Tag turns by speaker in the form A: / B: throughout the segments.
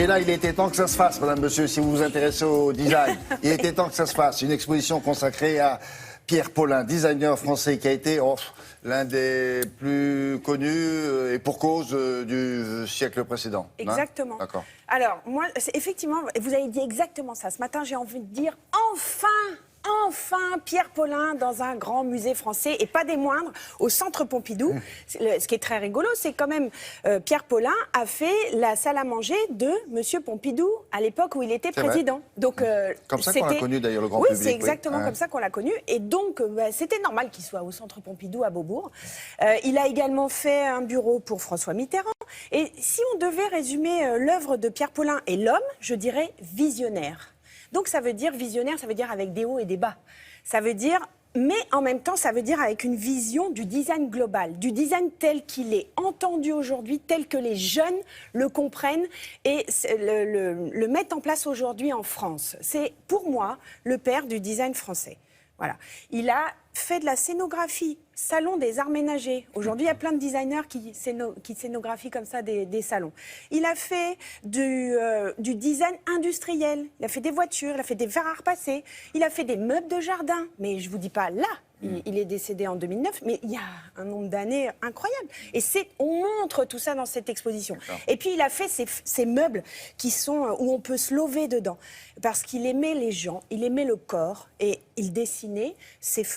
A: Et là, il était temps que ça se fasse, madame, monsieur, si vous vous intéressez au design. Il était temps que ça se fasse. Une exposition consacrée à Pierre Paulin, designer français qui a été l'un des plus connus et pour cause du siècle précédent.
B: Exactement.
A: D'accord.
B: Alors, moi, effectivement, vous avez dit exactement ça. Ce matin, j'ai envie de dire enfin Pierre Paulin dans un grand musée français et pas des moindres, au Centre Pompidou. Ce qui est très rigolo, c'est quand même Pierre Paulin a fait la salle à manger de Monsieur Pompidou à l'époque où il était président. Donc,
A: comme ça qu'on l'a connu d'ailleurs, le grand
B: public.
A: Oui,
B: c'est exactement comme ça qu'on l'a connu. Et donc, c'était normal qu'il soit au Centre Pompidou à Beaubourg. Il a également fait un bureau pour François Mitterrand. Et si on devait résumer l'œuvre de Pierre Paulin et l'homme, je dirais visionnaire. Donc ça veut dire visionnaire, ça veut dire avec des hauts et des bas. Ça veut dire, mais en même temps, ça veut dire avec une vision du design global, du design tel qu'il est entendu aujourd'hui, tel que les jeunes le comprennent et le mettent en place aujourd'hui en France. C'est pour moi le père du design français. Voilà. Il a fait de la scénographie, salon des arts ménagers. Aujourd'hui, il y a plein de designers qui scénographient comme ça des salons. Il a fait du design industriel. Il a fait des voitures, il a fait des fers à repasser. Il a fait des meubles de jardin. Mais je ne vous dis pas là. Il est décédé en 2009, mais il y a un nombre d'années incroyable. Et on montre tout ça dans cette exposition. Et puis, il a fait ces meubles qui sont, où on peut se lever dedans. Parce qu'il aimait les gens, il aimait le corps, et il dessinait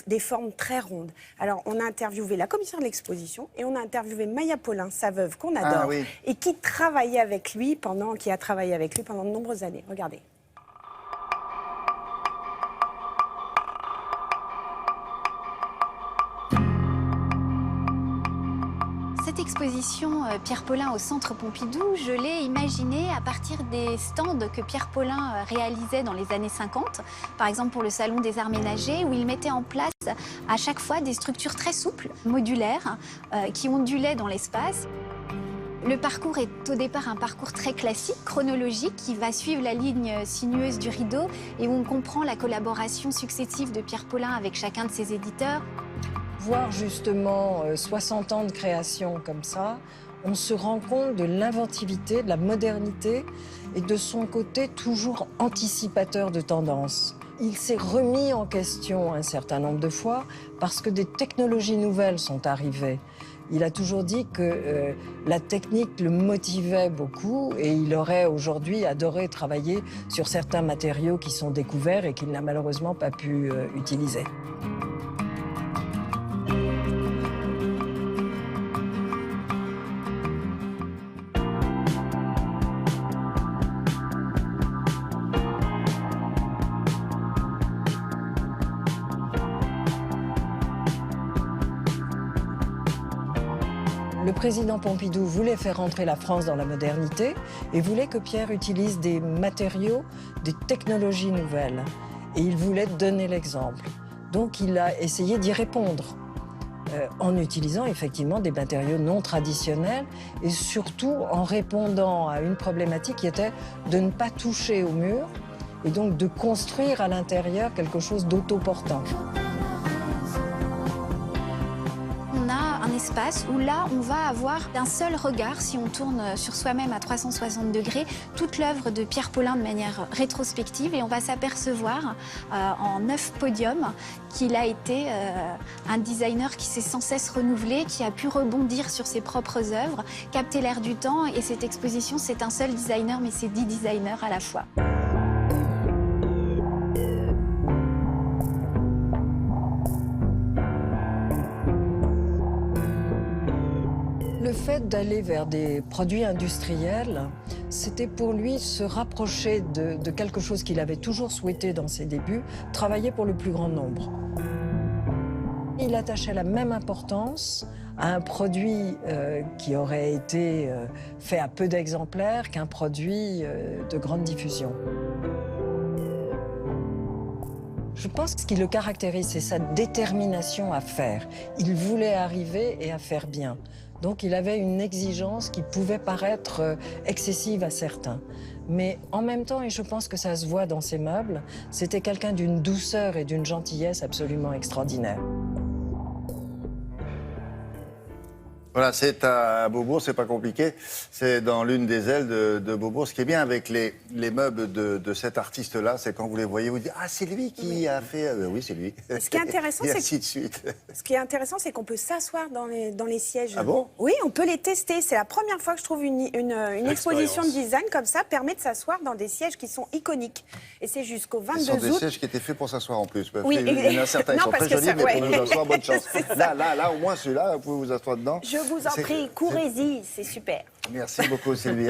B: des formes très rondes. Alors, on a interviewé la commissaire de l'exposition, et on a interviewé Maya Paulin, sa veuve, qu'on adore, et qui a travaillé avec lui pendant de nombreuses années. Regardez.
C: Cette exposition Pierre Paulin au Centre Pompidou, je l'ai imaginée à partir des stands que Pierre Paulin réalisait dans les années 50, par exemple pour le Salon des Arts Ménagers, où il mettait en place à chaque fois des structures très souples, modulaires, qui ondulaient dans l'espace. Le parcours est au départ un parcours très classique, chronologique, qui va suivre la ligne sinueuse du rideau et où on comprend la collaboration successive de Pierre Paulin avec chacun de ses éditeurs.
D: Voir justement 60 ans de création comme ça, on se rend compte de l'inventivité, de la modernité et de son côté toujours anticipateur de tendances. Il s'est remis en question un certain nombre de fois parce que des technologies nouvelles sont arrivées. Il a toujours dit que la technique le motivait beaucoup et il aurait aujourd'hui adoré travailler sur certains matériaux qui sont découverts et qu'il n'a malheureusement pas pu utiliser. Le président Pompidou voulait faire entrer la France dans la modernité et voulait que Pierre utilise des matériaux, des technologies nouvelles. Et il voulait donner l'exemple. Donc il a essayé d'y répondre en utilisant effectivement des matériaux non traditionnels et surtout en répondant à une problématique qui était de ne pas toucher au mur et donc de construire à l'intérieur quelque chose d'autoportant.
C: Un espace où là, on va avoir d'un seul regard, si on tourne sur soi-même à 360 degrés, toute l'œuvre de Pierre Paulin de manière rétrospective et on va s'apercevoir en 9 podiums qu'il a été un designer qui s'est sans cesse renouvelé, qui a pu rebondir sur ses propres œuvres, capter l'air du temps et cette exposition, c'est un seul designer mais c'est 10 designers à la fois.
D: Le fait d'aller vers des produits industriels, c'était pour lui se rapprocher de quelque chose qu'il avait toujours souhaité dans ses débuts, travailler pour le plus grand nombre. Il attachait la même importance à un produit qui aurait été fait à peu d'exemplaires qu'un produit de grande diffusion. Je pense que ce qui le caractérise, c'est sa détermination à faire. Il voulait arriver et à faire bien. Donc il avait une exigence qui pouvait paraître excessive à certains. Mais en même temps, et je pense que ça se voit dans ses meubles, c'était quelqu'un d'une douceur et d'une gentillesse absolument extraordinaire.
A: Voilà, c'est à Beaubourg, c'est pas compliqué. C'est dans l'une des ailes de Beaubourg. Ce qui est bien avec les meubles de cet artiste-là, c'est quand vous les voyez, vous dites « Ah, c'est lui qui a fait... Oui, c'est lui. »
B: Ce qui est intéressant,
A: Et
B: c'est
A: ainsi de suite.
B: Ce qui est intéressant, c'est qu'on peut s'asseoir dans les sièges.
A: Ah bon?
B: Oui, on peut les tester. C'est la première fois que je trouve une exposition de design comme ça permet de s'asseoir dans des sièges qui sont iconiques. Et c'est jusqu'au
A: Ce sont
B: 22
A: des
B: août.
A: sièges qui étaient faits pour s'asseoir en plus.
B: Oui,
A: Il y en a certains qui
B: non,
A: sont
B: parce
A: très
B: que
A: jolis,
B: ça-
A: mais
B: ouais.
A: pour vous asseoir, bonne chance. Là, au moins celui-là, vous pouvez vous asseoir dedans.
B: Je vous en
A: C'est-
B: prie, courez-y, c'est super.
A: Merci beaucoup, Sylvie.